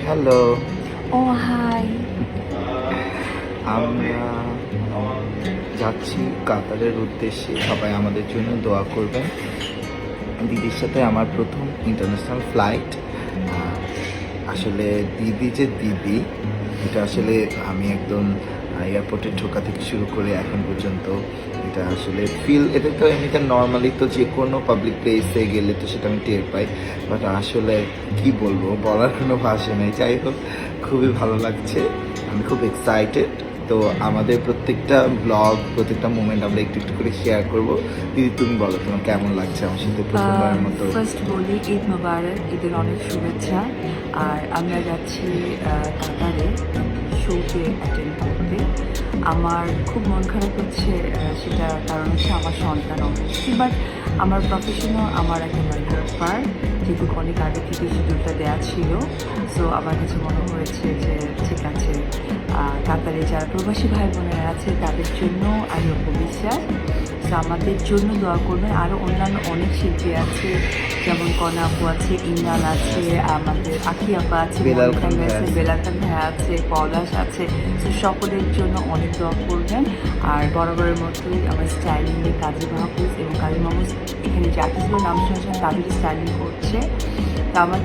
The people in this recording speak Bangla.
হ্যালো। ও হাই। আমরা যাচ্ছি কাতারের উদ্দেশ্যে। সবাই আমাদের জন্য দোয়া করবেন। দিদির সাথে আমার প্রথম ইন্টারন্যাশনাল ফ্লাইট। আসলে দিদি যে দিদি, এটা আসলে আমি একদম এয়ারপোর্টে ঢোকা থেকে শুরু করে এখন পর্যন্ত এটা আসলে এটা তো এমনিতে নর্মালি তো যে কোনো পাবলিক প্লেসে গেলে তো সেটা আমি টের পাই, বাট আসলে কি বলবো, বলার কোনো ভাষা নেই। যাই হোক, খুবই ভালো লাগছে, আমি খুব এক্সাইটেড। তো আমাদের প্রত্যেকটা ব্লগ, প্রত্যেকটা মোমেন্ট আমরা একটু একটু করে শেয়ার করব। দিদি, তুমি বলো তোমার কেমন লাগছে আমার সাথে প্রথমবারের মতো? ফার্স্ট বলি ঈদ মোবারক, ঈদের অনেক শুভেচ্ছা। আর আমরা যাচ্ছি কাতারে শোতে অ্যাটেন্ড করতে। আমার খুব মন খারাপ হচ্ছে, সেটা কারণ হচ্ছে আমার সন্তান অবশ্যই, বাট আমার প্রফেশনও আমার একটা মাইনর পার্ট, যেহেতু অনেক আগে থেকে শিডিউলটা দেওয়া ছিল। সো আমার কাছে মনে হয়েছে যে ঠিক আছে, কাতারে যারা প্রবাসী ভাই বোনেরা আছে তাদের জন্য আমি অপবিশ্বাস। তো আমাদের জন্য দোয়া করবেন। আরও অন্যান্য অনেক শিল্পী আছে, যেমন কনা আপু আছে, ইমরান আছে, আমাদের আখি আপা আছে, বেলাল মনিকা খান ভাই আছে, আছে। বেলাল খান ভাই আছে, পলাশ আছে। তো সকলের জন্য অনেক দোয়া করবেন। আর বরাবরের মতোই আমার স্টাইলিংয়ে কাজী মাহফুজ এবং কাজী মাহফুজ এখানে যে আর্টিস্টগুলোর নাম শুনেছেন তাদেরই স্টাইলিং করছে। তো আমার